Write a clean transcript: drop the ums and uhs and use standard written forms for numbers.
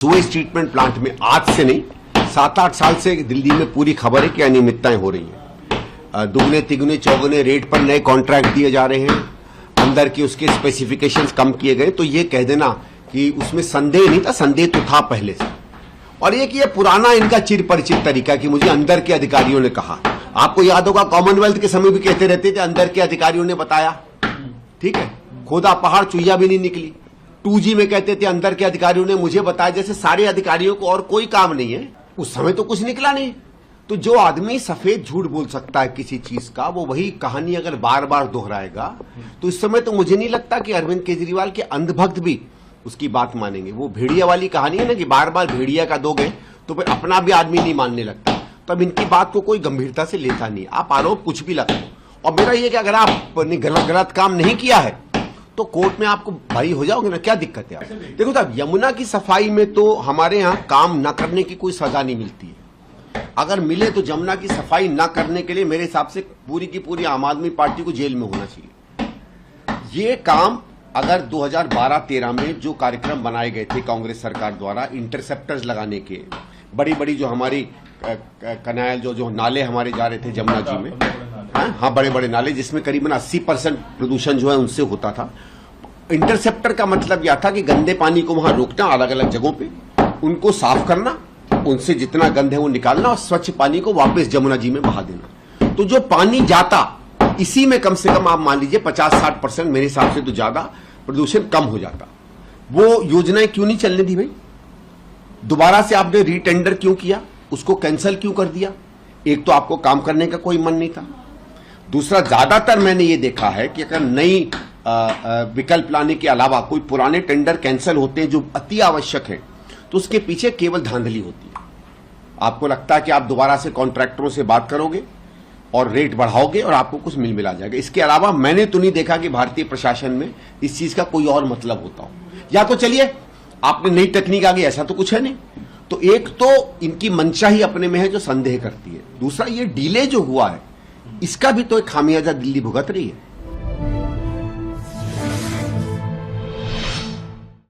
Suez treatment plant में आज से नहीं 7-8 साल से दिल्ली में पूरी खबर है कि अनियमितताएं हो रही हैं। दुगने तिगुने चौगुने रेट पर नए कॉन्ट्रैक्ट दिए जा रहे हैं, अंदर के उसके स्पेसिफिकेशंस कम किए गए। तो ये कह देना कि उसमें संदेह नहीं था, संदेह तो था पहले से। और एक ये पुराना इनका चिर परिचित तरीका कि मुझे अंदर के अधिकारियों ने कहा। आपको याद होगा कॉमनवेल्थ के समय भी कहते रहते थे अंदर के अधिकारियों ने बताया, ठीक है। खोदा पहाड़ चुईया भी नहीं निकली। 2G में कहते थे अंदर के अधिकारियों ने मुझे बताया, जैसे सारे अधिकारियों को और कोई काम नहीं है। उस समय तो कुछ निकला नहीं। तो जो आदमी सफेद झूठ बोल सकता है किसी चीज का, वो वही कहानी अगर बार बार दोहराएगा तो इस समय तो मुझे नहीं लगता कि अरविंद केजरीवाल के अंधभक्त भी उसकी बात मानेंगे। वो भेड़िया वाली कहानी है ना कि बार बार भेड़िया का दोगे तो फिर अपना भी आदमी नहीं मानने लगता। तब इनकी बात को कोई गंभीरता से लेता नहीं। आप आरोप कुछ भी लगाओ, और मेरा ये कि अगर आपने गलत काम नहीं किया है तो कोर्ट में आपको भारी हो जाओगे ना, क्या दिक्कत है। आप देखो साहब, यमुना की सफाई में तो हमारे यहाँ काम न करने की कोई सजा नहीं मिलती है। अगर मिले तो यमुना की सफाई न करने के लिए मेरे हिसाब से पूरी की पूरी आम आदमी पार्टी को जेल में होना चाहिए। ये काम अगर 2012-13 में जो कार्यक्रम बनाए गए थे कांग्रेस सरकार द्वारा इंटरसेप्टर्स लगाने के, बड़ी बड़ी जो हमारी कनाल जो नाले हमारे जा रहे थे जमुना जी में, हाँ बड़े बड़े नाले जिसमें करीबन 80% प्रदूषण जो है उनसे होता था। इंटरसेप्टर का मतलब यह था कि गंदे पानी को वहां रोकना, अलग अलग जगहों पे उनको साफ करना, उनसे जितना गंद है वो निकालना और स्वच्छ पानी को वापस जमुना जी में बहा देना। तो जो पानी जाता इसी में कम से कम आप मान लीजिए 50-60% मेरे हिसाब से तो ज्यादा प्रदूषण कम हो जाता। वो योजनाएं क्यों नहीं चलने दी भाई? दोबारा से आपने रीटेंडर क्यों किया? उसको कैंसिल क्यों कर दिया? एक तो आपको काम करने का कोई मन नहीं था। दूसरा, ज्यादातर मैंने ये देखा है कि अगर नई विकल्प लाने के अलावा कोई पुराने टेंडर कैंसिल होते हैं जो अति आवश्यक है तो उसके पीछे केवल धांधली होती है। आपको लगता है कि आप दोबारा से कॉन्ट्रैक्टरों से बात करोगे और रेट बढ़ाओगे और आपको कुछ मिल आ जाएगा। इसके अलावा मैंने तो नहीं देखा कि भारतीय प्रशासन में इस चीज का कोई और मतलब होता हो। या तो चलिए आपने नई तकनीक आ गई, ऐसा तो कुछ है नहीं। तो एक तो इनकी मंशा ही अपने में है जो संदेह करती है। दूसरा, ये डिले जो हुआ है इसका भी तो एक खामियाजा दिल्ली भुगत रही है।